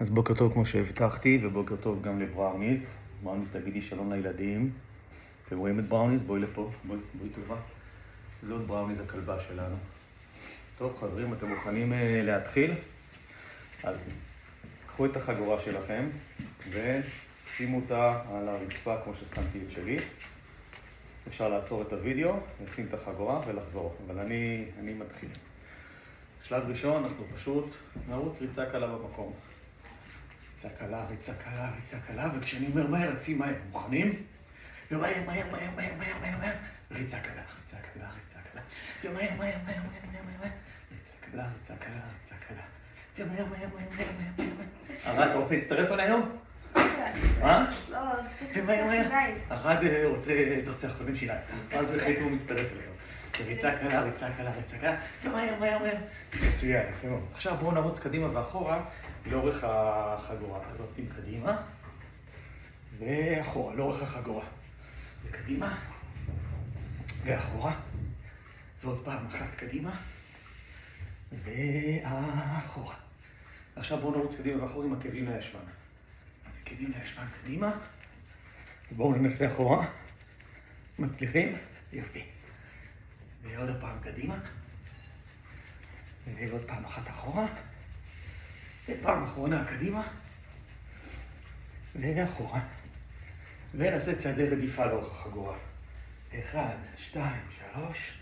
אז בוקר טוב כמו שהבטחתי, ובוקר טוב גם לבראוניז. בראוניז, תגידי שלום לילדים. אתם רואים את בראוניז? בואי לפה, בואי טובה. זאת בראוניז הכלבה שלנו. טוב חברים, אתם מוכנים להתחיל? אז קחו את החגורה שלכם ושימו אותה על הרצפה כמו ששמתי את שלי. אפשר לעצור את הוידאו, לשים את החגורה ולחזור, אבל אני מתחיל. שלב ראשון, אנחנו פשוט נרוץ ריצה קלה במקום. ריצה קלה, ריצה קלה, ריצה קלה, וכשאני אומר מהר, רצים מהר. מוכנים? ומהר, מהר, מהר, מהר, מהר, מהר, מהר. ריצה קלה, ריצה קלה, ריצה קלה. ומהר, מהר, מהר, מהר, מהר, מהר. ריצה קלה, ריצה קלה, ריצה קלה. ומהר, מהר, מהר, מהר, מהר, מהר. ארד, אתה רוצה להצטרף אלינו? מה? לא, ומהר, מהר. ארד רוצה קודם שיניים. אז בחייתו הוא מצטרף אלינו. ריצה קלה, ריצה קלה, ריצה קלה. ומהר, מהר, מהר. מצוין, יפה מאוד. עכשיו בואו נרוץ קדימה ואחורה לאורך החגורה. אז רצים קדימה ואחורה, לאורך החגורה. וקדימה ואחורה. ועוד פעם אחת קדימה ואחורה. עכשיו בואו נרוץ קדימה ואחורה עם עקבים לישבן. אז עקבים לישבן קדימה. ובואו ננסה אחורה. מצליחים? יופי. ועוד פעם קדימה. ועוד פעם אחת אחורה. ופעם אחרונה קדימה. ואחורה. ונעשה צעדי רדיפה לאורך החגורה. 1, 2, 3.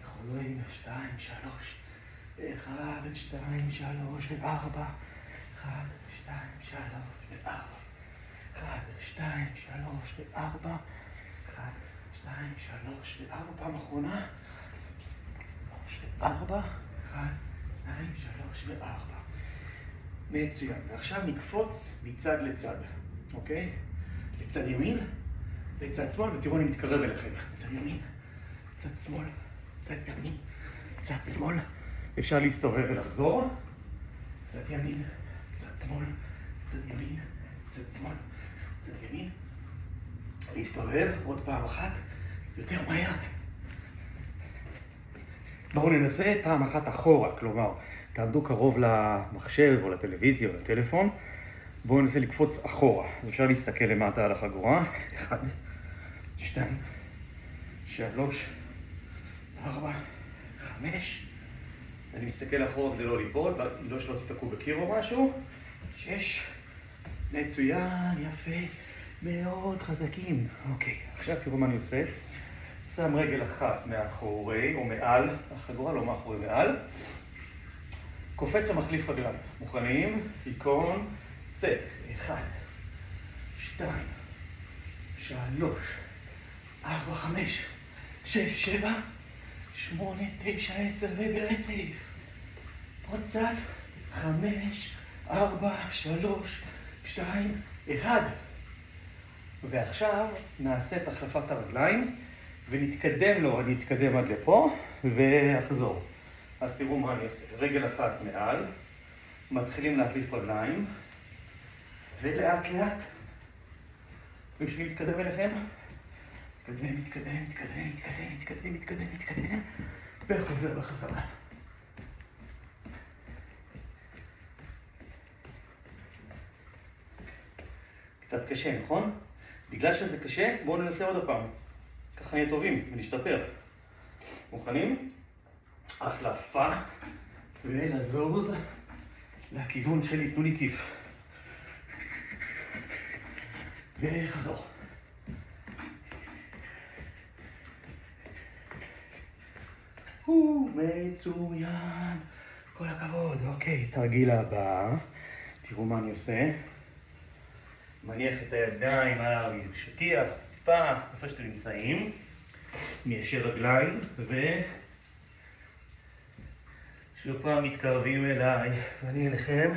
חוזרים 2, 3. 1, 2, 3 ו4. 1, 2, 3 ו4. 1, 2, 3 ו4. 1, 2, 3 ו4. פעם אחרונה. 3 ו4. 1, 2, 3 ו4. מצוין. ועכשיו נקפוץ מצד לצד. אוקיי? לצד ימין, לצד שמאל, ותראו אני מתקרב אליכם. צד ימין, צד שמאל, צד ימין, צד שמאל. אפשר להסתובב ולחזור. צד ימין, צד שמאל, צד ימין, צד שמאל, צד ימין. להסתובב עוד פעם אחת, יותר מהר. בואו ננסה פעם אחת אחורה, כלומר, תעמדו קרוב למחשב או לטלוויזיה או לטלפון. בואו ננסה לקפוץ אחורה. אז אפשר להסתכל למטה על החגורה. 1, 2, 3, 4, 5. אני מסתכל אחורה כדי לא ליפול, ולא שלא תתקעו בקיר או משהו. 6. מצוין, יפה. מאוד חזקים. אוקיי, עכשיו תראו מה אני עושה. שם רגל אחת מאחורי או מעל החגורה, לא מאחורי, מעל. קופץ המחליף רגליים. מוכנים? עיקרון. צא. 1, 2, 3, 4, 5, 6, 7, 8, 9, 10 וברצף. עוד קצת. 5, 4, 3, 2, 1. ועכשיו נעשה את החלפת הרגליים ונתקדם לו, אני אתקדם עד לפה ואחזור. אז תראו מה אני עושה. רגל אחת מעל, מתחילים להחליף רגליים ולאט לאט בשביל להתקדם אליכם. מתקדם וחוזר בחזרה. קצת קשה, נכון? בגלל שזה קשה, בואו ננסה עוד הפעם. ככה נהיה טובים ונשתפר. מוכנים? החלפה ולזוז לכיוון שלי. תנו לי כיף. וחזור. מצוין. כל הכבוד. אוקיי, תרגיל הבא. תראו מה אני עושה. מניח את הידיים על השטיח, רצפה, איפה שאתם נמצאים. מיישר רגליים שוב פעם מתקרבים אליי ואני אליכם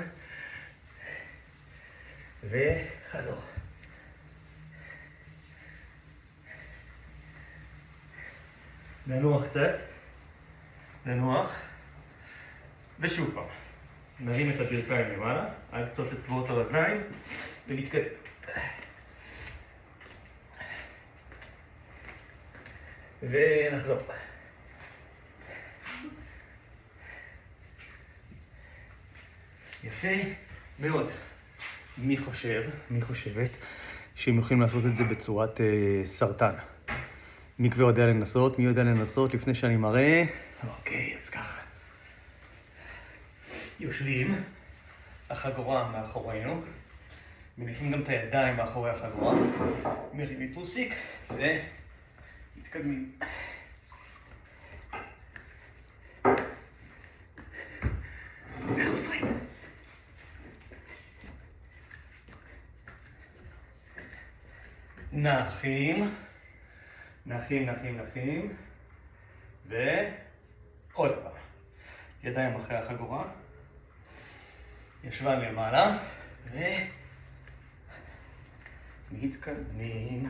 וחזור. ננוח קצת, ננוח ושוב פעם נרים את הברכיים למעלה על קצות אצבעות הרגליים ונתקדם. ונחזור. יפה מאוד. מי חושבת שהם יכולים לעשות את זה בצורת סרטן? מי כבר יודע לנסות? מי יודע לנסות לפני שאני מראה? אוקיי, אז ככה. יושבים, החגורה מאחורינו, מניחים גם את הידיים מאחורי החגורה, מרימים טוסיק ומתקדמים. וחוזרים. נחים, ועוד פעם. ידיים אחרי החגורה, ישבן למעלה, ומתקדמים,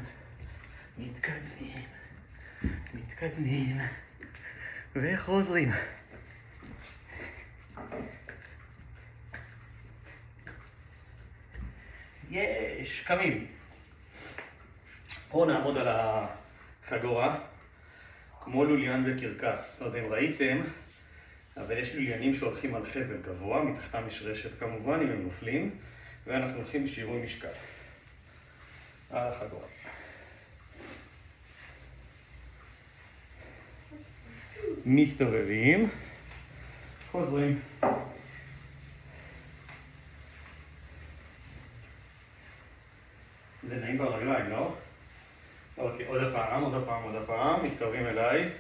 וחוזרים. יש, קמים. פה נעמוד על החגורה, כמו לוליין בקרקס. לא יודע אם ראיתם, אבל יש לוליינים שהולכים על חבל גבוה, מתחתם יש רשת כמובן, אם הם נופלים, ואנחנו הולכים בשיווי משקל. על החגורה. מסתובבים, חוזרים. זה נעים ברגליים, לא? אוקיי, עוד הפעם, מתקרבים אליי.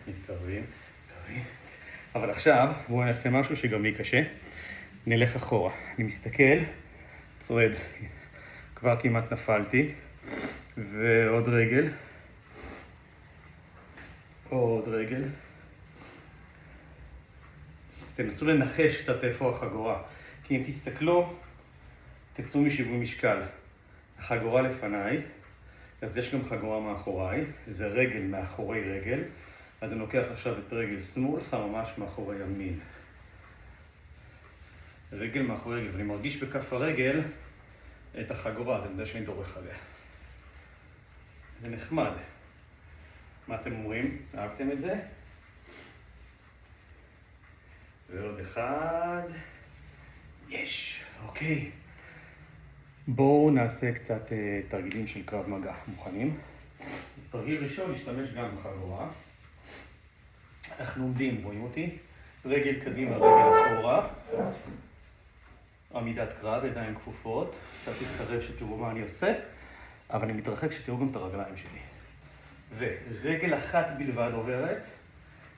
מתקרבים. אבל עכשיו, בואו נעשה משהו שגם לי קשה. נלך אחורה. אני מסתכל, צועד. כבר כמעט נפלתי. ועוד רגל. עוד רגל. תנסו לנחש קצת איפה החגורה. כי אם תסתכלו, תצאו משיווי משקל. החגורה לפניי, אז יש גם חגורה מאחוריי, זה רגל מאחורי רגל, אז אני לוקח עכשיו את רגל שמאל, שם ממש מאחורי ימין. רגל מאחורי רגל, ואני מרגיש בכף הרגל את החגורה, אז אני יודע שאני דורך עליה. זה נחמד. מה אתם אומרים? אהבתם את זה? ועוד אחד. יש, אוקיי. בואו נעשה קצת תרגילים של קרב מגע. מוכנים? אז תרגיל ראשון, להשתמש גם בחגורה. אנחנו עומדים, רואים אותי? רגל קדימה, רגל אחורה. עמידת קרב, ידיים כפופות. קצת להתקרב שתראו מה אני עושה, אבל אני מתרחק שתראו גם את הרגליים שלי. ורגל אחת בלבד עוברת,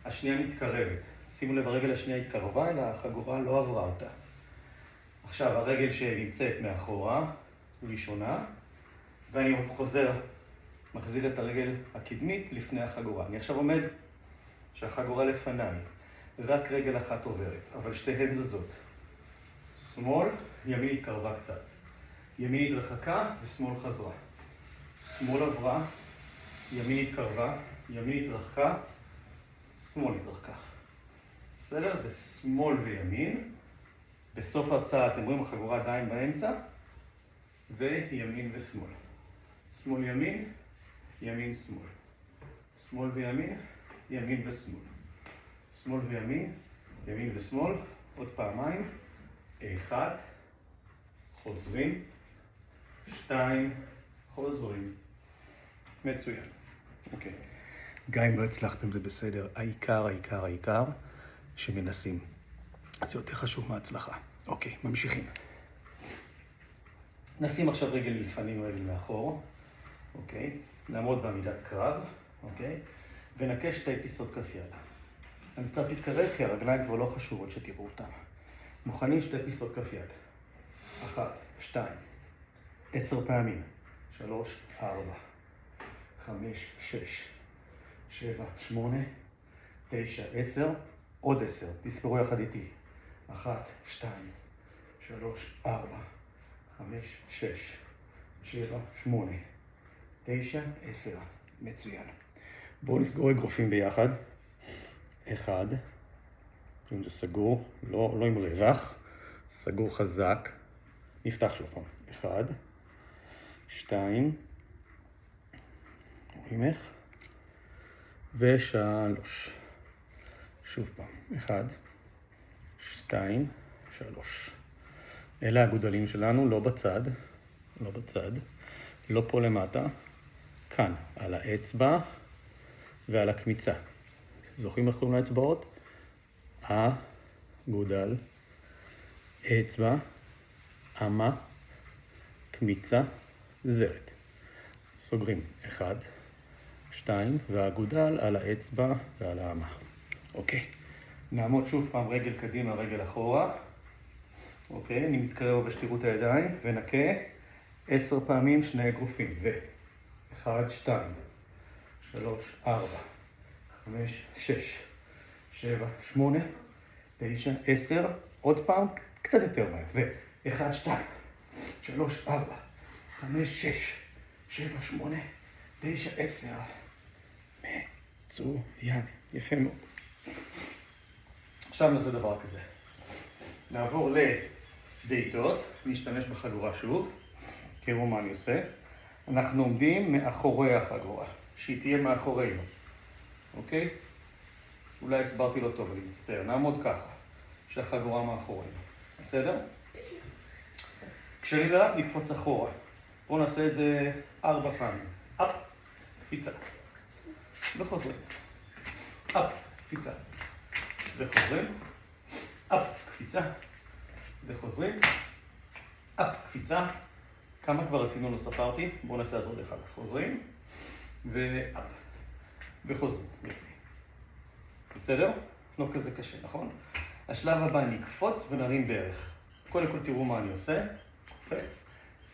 השנייה מתקרבת. שימו לב, הרגל השנייה התקרבה, אלא החגורה לא עברה אותה. עכשיו, הרגל שנמצאת מאחורה, ראשונה, ואני מחזיר את הרגל הקדמית לפני החגורה. אני עכשיו עומד שהחגורה לפניי, רק רגל אחת עוברת, אבל שתיהן זזות. שמאל, ימין התקרבה קצת. ימין התרחקה ושמאל חזרה. שמאל עברה, ימין התקרבה, ימין התרחקה, שמאל התרחקה. בסדר? זה שמאל וימין. בסוף ההרצאה אתם רואים החגורה עדיין באמצע, וימין ושמאל. שמאל ימין, ימין שמאל. שמאל וימין, ימין ושמאל. שמאל וימין, ימין ושמאל. עוד פעמיים. 1, חוזרים. 2, חוזרים. מצוין. אוקיי. גם אם לא הצלחתם זה בסדר. העיקר שמנסים. זה יותר חשוב מההצלחה. אוקיי, ממשיכים. נשים עכשיו רגל מלפנים ורגל מאחור. אוקיי. נעמוד בעמידת קרב. אוקיי. ונקש שתי פיסות כף יד. אני קצת אתקרב כי הרגליים כבר לא חשובות שתראו אותם. מוכנים שתי פיסות כף יד. 1, 2, 10 פעמים. 3, 4, 5, 6, 7, 8, 9, 10. עוד 10. תספרו יחד איתי. 1, 2, 3, 4, 5, 6, 7, 8, 9, 10. מצוין. בואו נסגור אגרופים ביחד. 1, אם זה סגור, לא עם רווח, סגור חזק. נפתח שוב פעם. 1, 2, רואים איך? ו3. שוב פעם. 1, 2, 3. אלה הגודלים שלנו, לא בצד, לא בצד, לא פה למטה, כאן, על האצבע ועל הקמיצה. זוכרים איך קוראים לאצבעות? גודל, אצבע, אמה, קמיצה, זרת. סוגרים 1, 2, והגודל על האצבע ועל האמה. אוקיי. נעמוד שוב פעם רגל קדימה, רגל אחורה. אוקיי, אני מתקרב ושתראו את הידיים, ונקה 10 פעמים שני אגרופים. 1, 2, 3, 4, 5, 6, 7, 8, 9, 10. עוד פעם, קצת יותר מהר. 1, 2, 3, 4, 5, 6, 7, 8, 9, 10. מצוין. יפה מאוד. עכשיו נעשה דבר כזה. נעבור לבעיטות, נשתמש בחגורה שוב. תראו מה אני עושה. אנחנו עומדים מאחורי החגורה, שהיא תהיה מאחורינו. אוקיי? אולי הסברתי לא טוב, אני מצטער. נעמוד ככה, שהחגורה מאחורינו. בסדר? כשנדעת נקפוץ אחורה. בואו נעשה את זה 4 פעמים. אפ, קפיצה. וחוזרים. אפ, קפיצה. וחוזרים. אפ, קפיצה. וחוזרים. אפ, קפיצה. כמה כבר עשינו? לא ספרתי. בואו נעשה את עוד אחד. חוזרים. ואפ. וחוזרים. בסדר? לא כזה קשה, נכון? השלב הבא נקפוץ ונרים דרך. קודם כל תראו מה אני עושה. קופץ.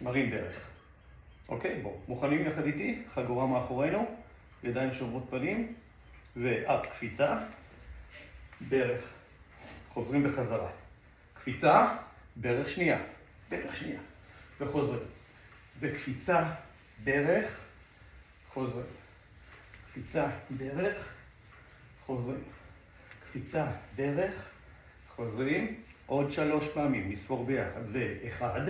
מרים דרך. אוקיי, בואו. מוכנים יחד איתי? חגורה מאחורינו. ידיים שומרות פנים. ואפ, קפיצה. דרך. חוזרים בחזרה. קפיצה, דרך שנייה. דרך שנייה. וחוזרים. וקפיצה, דרך. חוזרים. קפיצה, דרך. חוזרים. קפיצה, דרך. חוזרים. עוד 3 פעמים. נספור ביחד. 1,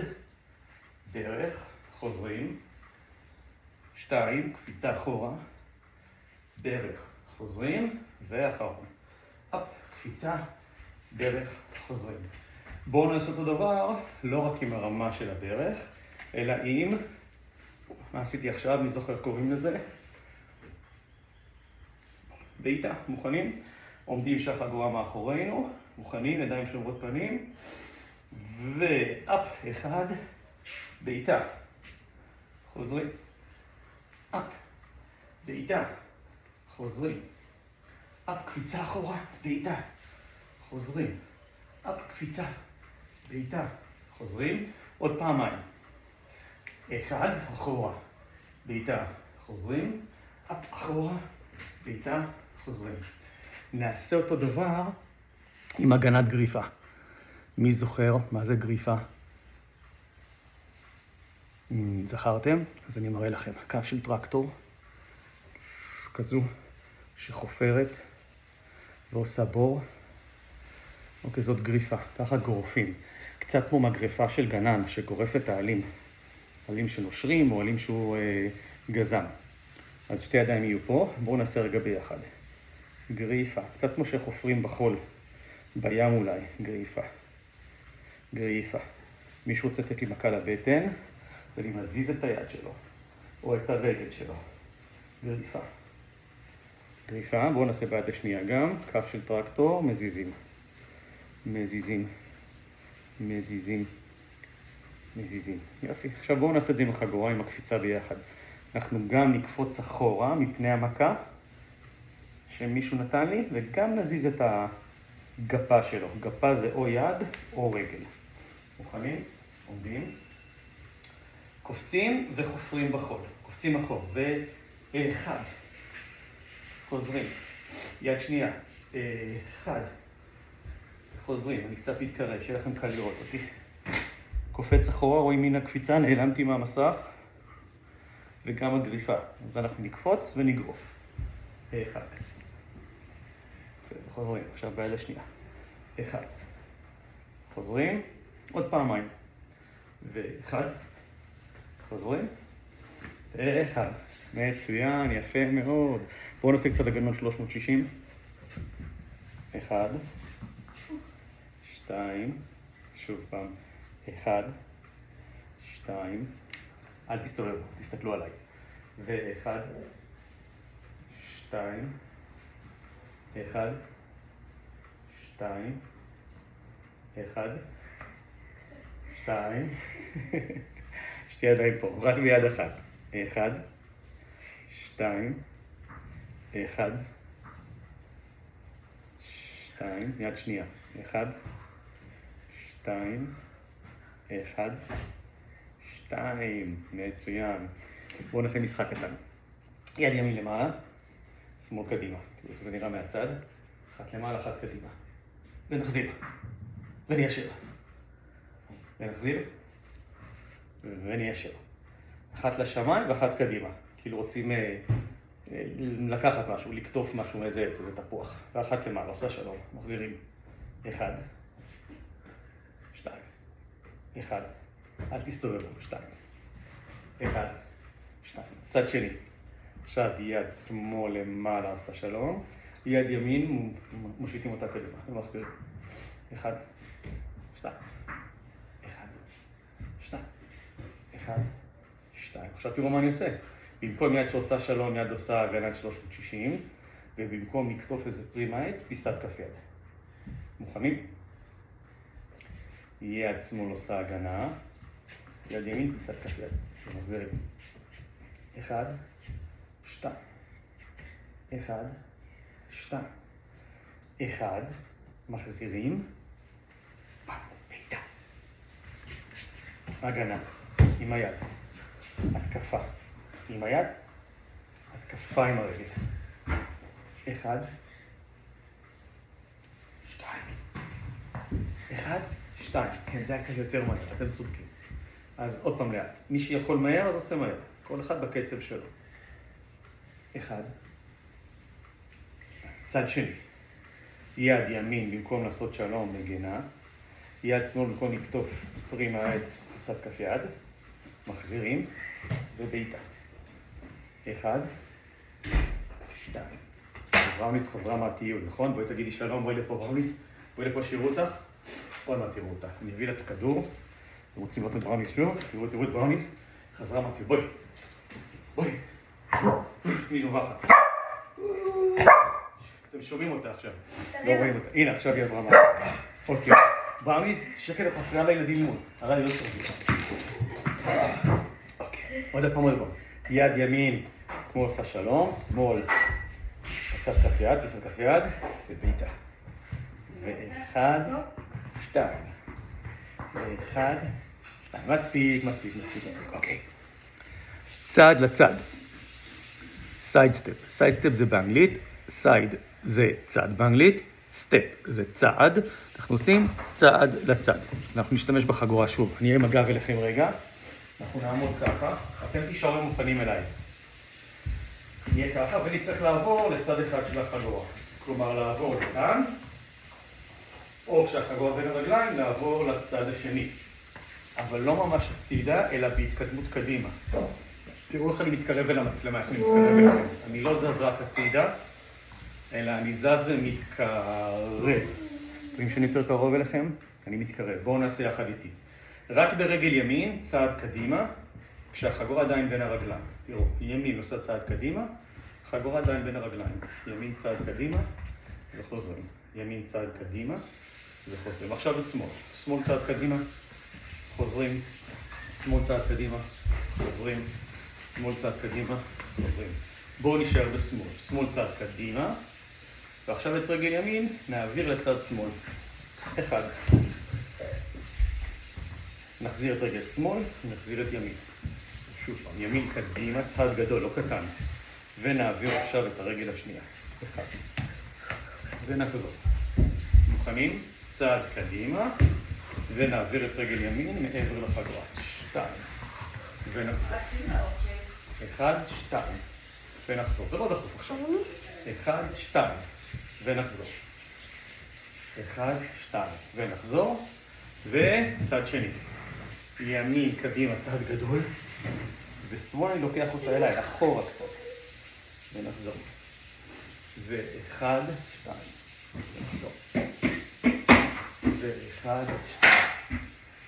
דרך. חוזרים. 2, קפיצה אחורה. דרך. חוזרים. ואחרון. אפ, קפיצה, דרך, חוזרים. בואו נעשה אותו דבר, לא רק עם הרמה של הדרך, אלא עם, מה עשיתי עכשיו, מי זוכר איך קוראים לזה? בעיטה, מוכנים? עומדים שהחגורה מאחורינו, מוכנים, ידיים שומרות פנים, ואפ, 1, בעיטה, חוזרים. אפ, בעיטה, חוזרים. אפ, קפיצה אחורה, בעיטה, חוזרים. אפ, קפיצה, בעיטה, חוזרים. עוד פעמיים. 1, אחורה, בעיטה, חוזרים. אפ, אחורה, בעיטה, חוזרים. נעשה אותו דבר עם הגנת גריפה. מי זוכר מה זה גריפה? זכרתם? אז אני מראה לכם. קו של טרקטור, כזו, שחופרת ועושה בור. אוקיי, זאת גריפה, ככה גורפים. קצת כמו מגרפה של גנן שגורף את העלים. עלים שנושרים או עלים שהוא גזם. אז 2 ידיים יהיו פה, בואו נעשה רגע ביחד. גריפה, קצת כמו שחופרים בחול, בים אולי, גריפה. גריפה. מישהו רוצה לתת לי מכה לבטן, ואני מזיז את היד שלו, או את הרגל שלו. גריפה. גריפה, בואו נעשה ביד השנייה גם, כף של טרקטור, מזיזים. מזיזים. מזיזים. מזיזים. יופי. עכשיו בואו נעשה את זה עם החגורה, עם הקפיצה ביחד. אנחנו גם נקפוץ אחורה מפני המכה שמישהו נתן לי, וגם נזיז את הגפה שלו. גפה זה או יד או רגל. מוכנים? עומדים. קופצים וחופרים בחול. קופצים אחור. 1. חוזרים. יד שנייה. 1. חוזרים. אני קצת מתקרב, שיהיה לכם קל לראות אותי. קופץ אחורה, רואים מן הקפיצה, נעלמתי מהמסך. וגם הגריפה. אז אנחנו נקפוץ ונגרוף. 1. חוזרים. עכשיו ביד השנייה. 1. חוזרים. עוד פעמיים. 1. חוזרים. 1. מצוין, יפה מאוד. בואו נעשה קצת הגנות 360. 1. 2. שוב פעם. אחד, שתיים, אל תסתובבו, תסתכלו עליי. ואחד, שתיים, אחד, שתיים, אחד, שתיים, שתי ידיים פה, רק ביד אחת. אחד, שתיים, אחד, שתיים, יד שנייה. אחד, שתיים, אחד, שתיים, מצוין. בואו נעשה משחק קטן. יד ימין למעלה, שמאל קדימה. תראו איך זה נראה מהצד. אחת למעלה, אחת קדימה. ונחזיר. וניישר. ונחזיר. וניישר. אחת לשמיים ואחת קדימה. כאילו רוצים לקחת משהו, לקטוף משהו מאיזה עץ, איזה תפוח. ואחת למעלה, עושה שלום. מחזירים. אחד. שתיים. אחד. אל תסתובבו. שתיים. אחד. שתיים. צד שני. עכשיו יד שמאל למעלה עושה שלום. יד ימין מושיטים אותה קדימה. ומחזירים. אחד. שתיים. אחד. שתיים. אחד. שתיים. עכשיו תראו מה אני עושה. במקום יד שעושה שלום, יד עושה הגנת 360, ובמקום לקטוף איזה פרי מהעץ, פיסת כף יד. מוכנים? יד שמאל עושה הגנה, יד ימין פיסת כף יד. ומחזירים. אחד, שתיים. אחד, שתיים. אחד, מחזירים. בעיטה. הגנה, עם היד. התקפה. עם היד. התקפה עם הרגל. אחד. שתיים. אחד. שתיים. כן, זה היה קצת יותר מהר, אתם צודקים. אז עוד פעם לאט. מי שיכול מהר, אז עושה מהר. כל אחד בקצב שלו. אחד. צד שני. יד ימין במקום לעשות שלום מגנה. יד שמאל במקום לקטוף פרי מהעץ, פיסת כף יד. מחזירים. ובעיטה. אחד. שתיים. בראוניס חזרה מהטיול, נכון? בואי תגידי שלום, בואי לפה בראוניס. בואי לפה שיראו אותך. עוד מעט תראו אותך. אני אביא לה את הכדור. אתם רוצים לראות את בראוניס שוב? תראו את בראוניס. חזרה מהטיול. בואי. בואי. היא נובחת. אתם שומעים אותה עכשיו. לא רואים אותה. הנה, עכשיו היא עברה מה. אוקיי. בראוניס, שקט, את מפריעה לילדים ללמוד. הרי לא צריך. אוקיי. עוד פעם. יד ימין, כמו עושה שלום. שמאל. קצת כף יד, פיסת כף יד. ובעיטה. ואחד, שתיים. ואחד, שתיים. מספיק. אוקיי. צעד לצד. סייד סטפ. סייד סטפ זה באנגלית. סייד זה צד באנגלית. סטפ זה צעד. אנחנו עושים צעד לצד. אנחנו נשתמש בחגורה שוב. אני אהיה עם הגב אליכם רגע. אנחנו נעמוד ככה. אתם תישארו עם הפנים אליי. נהיה ככה, ונצטרך לעבור לצד אחד של החגורה. כלומר, לעבור לכאן, או כשהחגורה בין הרגליים, לעבור לצד השני. אבל לא ממש הצידה, אלא בהתקדמות קדימה. תראו איך אני מתקרב אל המצלמה, איך אני מתקרב אליכם. אני לא זז רק הצידה, אלא אני זז ומתקרב. רואים שאני יותר קרוב אליכם? אני מתקרב. בואו נעשה יחד איתי. רק ברגל ימין, צעד קדימה, כשהחגורה עדיין בין הרגליים. תראו, ימין עושה צעד קדימה, חגורה עדיין בין הרגליים. ימין צעד קדימה וחוזרים. ימין צעד קדימה וחוזרים. עכשיו בשמאל. שמאל צעד קדימה, חוזרים. שמאל צעד קדימה, חוזרים. שמאל צעד קדימה, חוזרים. בואו נשאר בשמאל. שמאל צעד קדימה, ועכשיו את רגל ימין נעביר לצד שמאל. אחד. נחזיר את רגל שמאל, נחזיר את ימין. שוב פעם, ימין קדימה, צעד גדול, לא קטן. ונעביר עכשיו את הרגל השנייה. אחד. ונחזור. מוכנים? צעד קדימה, ונעביר את רגל ימין מעבר לחגורה. שתיים. ונחזור. אחד, שתיים. ונחזור. זה לא דחוף עכשיו. אחד, שתיים. ונחזור. אחד, שתיים. ונחזור. וצד שני. ימין קדימה, צעד גדול. ושמאל אני לוקח אותה אליי, אחורה קצת. ונחזור. ואחד, שתיים. ונחזור. ואחד, שתיים.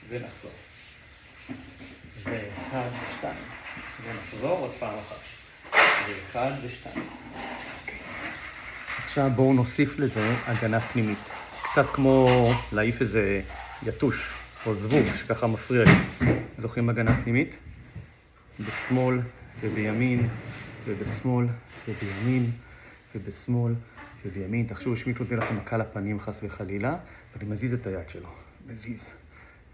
ונחזור. ואחד, שתיים. ונחזור עוד פעם אחת. ואחד ושתיים. עכשיו בואו נוסיף לזה הגנה פנימית. קצת כמו להעיף איזה יתוש או זבוב שככה מפריע לי. זוכרים הגנה פנימית? בשמאל ובימין ובשמאל ובימין ובשמאל ובימין. תחשבו שמישהו נותן לכם מכה לפנים חס וחלילה, ואני מזיז את היד שלו. מזיז,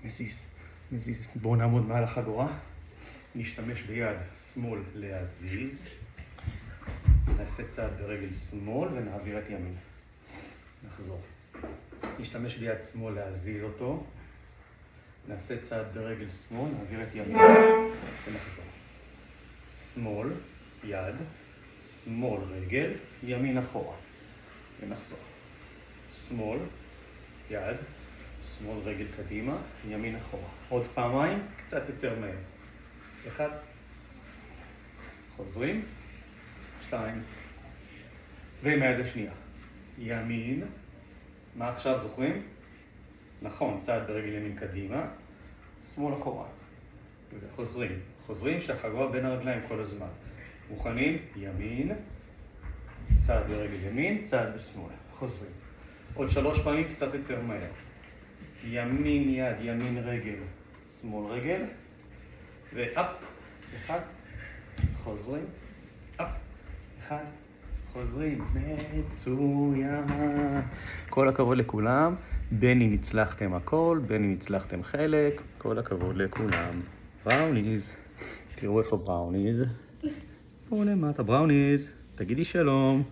מזיז, מזיז. בואו נעמוד מעל החגורה. נשתמש ביד שמאל להזיז. נעשה צעד ברגל שמאל ונעביר את ימין. נחזור. נשתמש ביד שמאל להזיז אותו. נעשה צעד ברגל שמאל, נעביר את ימין ונחזור. שמאל, יד, שמאל רגל, ימין אחורה. ונחזור. שמאל, יד, שמאל רגל קדימה, ימין אחורה. עוד פעמיים, קצת יותר מהר. אחד. חוזרים. שתיים. ועם היד השנייה. ימין. מה עכשיו זוכרים? נכון, צעד ברגל ימין קדימה, שמאל אחורה. חוזרים. חוזרים שהחגורה בין הרגליים כל הזמן. מוכנים? ימין, צעד ברגל ימין, צעד בשמאל. חוזרים. עוד 3 פעמים קצת יותר מהר. ימין יד, ימין רגל, שמאל רגל. ואפ, אחד. חוזרים. אפ, אחד. חוזרים. מצוין. כל הכבוד לכולם. בין אם הצלחתם הכל, בין אם הצלחתם חלק. כל הכבוד לכולם. בראוניז. תראו איפה בראוניז. פה למטה, בראוניז. תגידי שלום.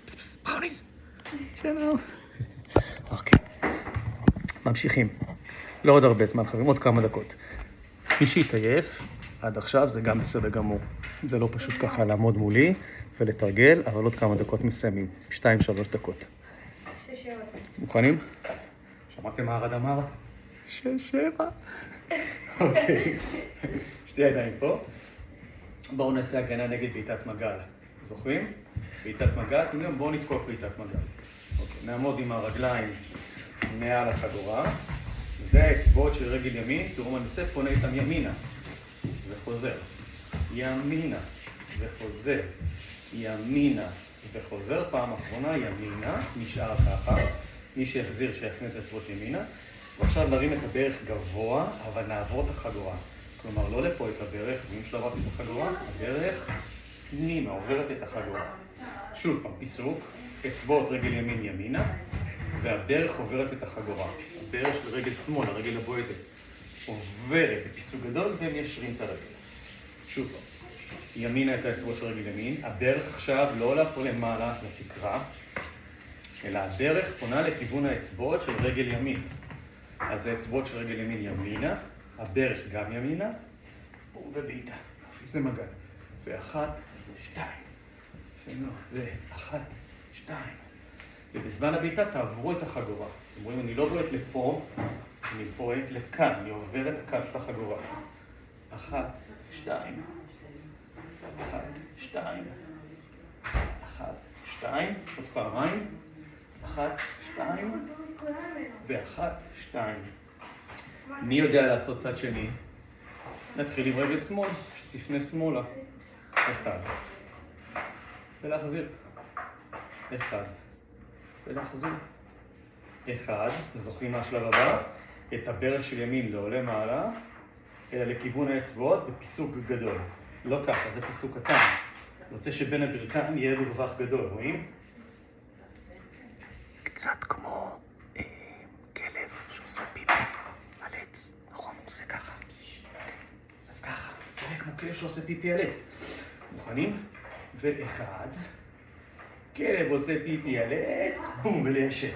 פס פס, בראוניז. שלום. אוקיי. ממשיכים. לא עוד הרבה זמן, חברים, עוד כמה דקות. מי שהתעייף עד עכשיו זה גם בסדר גמור. זה לא פשוט ככה לעמוד מולי ולתרגל, אבל עוד כמה דקות מסיימים. 2-3 דקות. 6-7. מוכנים? שמעתם מה הרד אמר? 6-7. אוקיי. שתי ידיים פה. בואו נעשה הגנה נגד בעיטת מגל. זוכרים? בעיטת מגל. בואו נתקוף בעיטת מגל. אוקיי. נעמוד עם הרגליים מעל החגורה. והאצבעות של רגל ימין, תראו מה אני עושה, פונה איתם ימינה. וחוזר. ימינה. וחוזר. ימינה. וחוזר. פעם אחרונה ימינה. נשאר ככה. מי שיחזיר שיכניס את האצבעות ימינה. ועכשיו נרים את הברך גבוה, אבל נעבור את החגורה. כלומר, לא לפה את הברך, ואם שלא עברתי את החגורה, הברך פנימה, עוברת את החגורה. שוב פעם, פיסוק, אצבעות רגל ימין ימינה, והברך עוברת את החגורה. הברך של רגל שמאל, הרגל הבועטת, עוברת בפיסוק גדול, והם ישרים את הרגל. שוב פעם, ימינה את האצבעות של רגל ימין, הברך עכשיו לא עולה פה למעלה לתקרה, אלא הדרך פונה לכיוון האצבעות של רגל ימין. אז האצבעות של רגל ימין ימינה, הברך גם ימינה, ובעיטה. זה מגל. ואחת, שתיים. ואחת, שתיים. ובזמן הבעיטה תעברו את החגורה. אתם רואים, אני לא בועט לפה, אני בועט לכאן, אני עובר את הקו של החגורה. אחת, שתיים. אחת, שתיים. אחת, שתיים. עוד פעמיים. אחת, שתיים. ואחת, שתיים. מי יודע לעשות צד שני? נתחיל עם רגל שמאל, תפנה שמאלה. אחד. ולהחזיר. אחד. ולהחזיר. אחד. זוכרים מה השלב הבא? את הברך של ימין לא עולה מעלה, אלא לכיוון האצבעות בפיסוק גדול. לא ככה, זה פיסוק קטן. אני רוצה שבין הברכיים יהיה מרווח גדול, רואים? קצת כמו כלב שעושה פיפי על עץ. נכון, הוא עושה ככה. אז ככה, זה יהיה כמו כלב שעושה פיפי על עץ. מוכנים? ואחד. כלב עושה פיפי על עץ, בום, וליישר.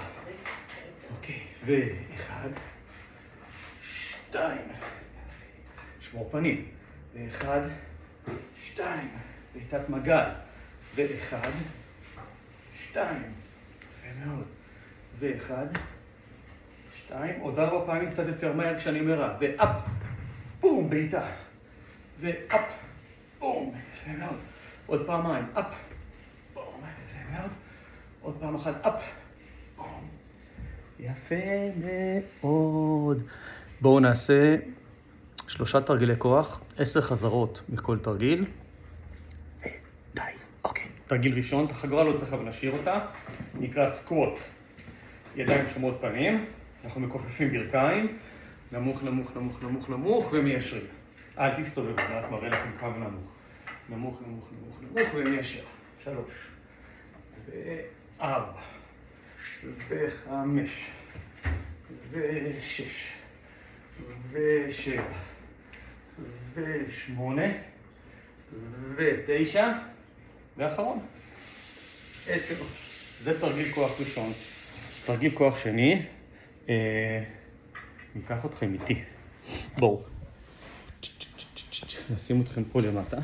אוקיי, ואחד. שתיים. שמור פנים. ואחד. שתיים. בעיטת מגל. ואחד. שתיים. יפה מאוד. ואחד. שתיים. עוד 4 פעמים קצת יותר מהר כשאני אומר ואפ. בום, בעיטה. ואפ. בום. יפה מאוד. עוד פעמיים. אפ. בום. יפה מאוד. עוד פעם אחת. אפ. בום. יפה מאוד. בואו נעשה 3 תרגילי כוח, 10 חזרות מכל תרגיל. די, אוקיי. תרגיל ראשון, את החגורה לא צריך אבל להשאיר אותה, נקרא סקווט. ידיים שומרות פנים, אנחנו מכופפים ברכיים, נמוך, נמוך, נמוך, נמוך, נמוך, ומיישרים. אל תסתובבו, אני רק מראה לכם כמה נמוך. נמוך, נמוך, נמוך, נמוך, ומיישר. 3, 4, 5, 6, 7, 8, 9, ואחרון, 10. זה תרגיל כוח ראשון. תרגיל כוח שני, ניקח אתכם איתי. בואו. נשים אתכם פה למטה.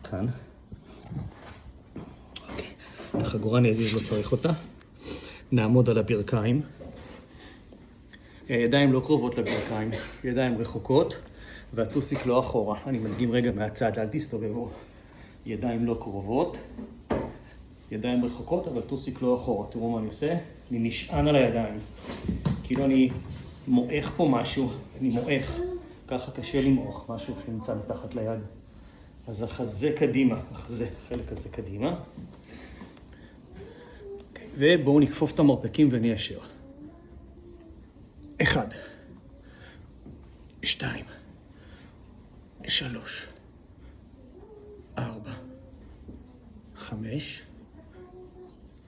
כאן. אוקיי. החגורה נזיז, לא צריך אותה. נעמוד על הברכיים. ידיים לא קרובות לברכיים, ידיים רחוקות, והטוסיק לא אחורה. אני מדגים רגע מהצד, אל תסתובבו. ידיים לא קרובות, ידיים רחוקות, אבל טוסיק לא אחורה. תראו מה אני עושה? אני נשען על הידיים. כאילו אני מועך פה משהו, אני מועך. ככה קשה למעוך, משהו שנמצא מתחת ליד. אז החזה קדימה, החזה, החלק הזה קדימה. ובואו נכפוף את המרפקים וניישר. 1, 2, 3, 4, 5,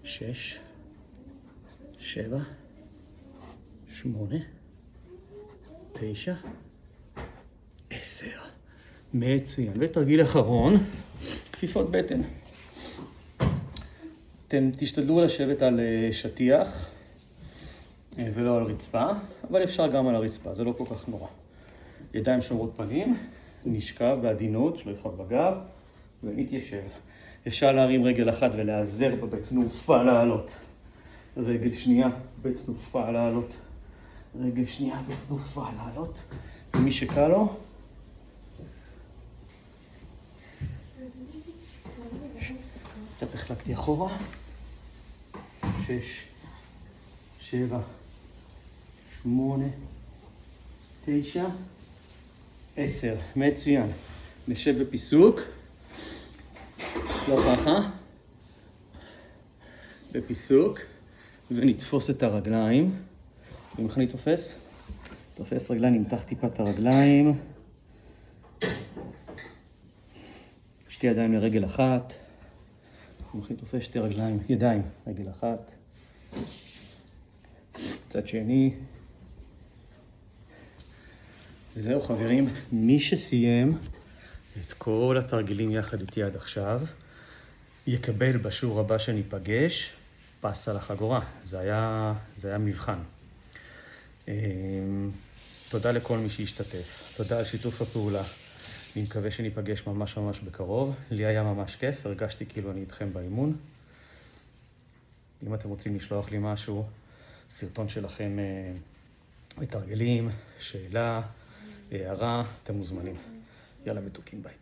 6, 7, 8, 9, 10. מצוין. ותרגיל אחרון, כפיפות בטן. אתם תשתדלו לשבת על שטיח ולא על רצפה, אבל אפשר גם על הרצפה, זה לא כל כך נורא. ידיים שומרות פנים, נשכב בעדינות, שלא יכאב בגב, ונתיישב. אפשר להרים רגל אחת ולהיעזר בה בתנופה לעלות. רגל שנייה בתנופה לעלות. רגל שנייה בתנופה לעלות. ומי שקל לו, קצת החלקתי אחורה. 6, 7, 8, 9, 10. מצוין. נשב בפיסוק. לא ככה. בפיסוק. ונתפוס את הרגליים. איך אני תופס? תופס רגליים, נמתח טיפה את הרגליים. שתי ידיים לרגל אחת. איך אני תופס שתי רגליים, ידיים, רגל אחת. צד שני. וזהו חברים, מי שסיים את כל התרגילים יחד איתי עד עכשיו, יקבל בשיעור הבא שניפגש פס על החגורה. זה היה מבחן. תודה לכל מי שהשתתף. תודה על שיתוף הפעולה. אני מקווה שניפגש ממש ממש בקרוב. לי היה ממש כיף, הרגשתי כאילו אני איתכם באימון. אם אתם רוצים לשלוח לי משהו, סרטון שלכם מתרגלים, שאלה, הערה, אתם מוזמנים. יאללה מתוקים, ביי.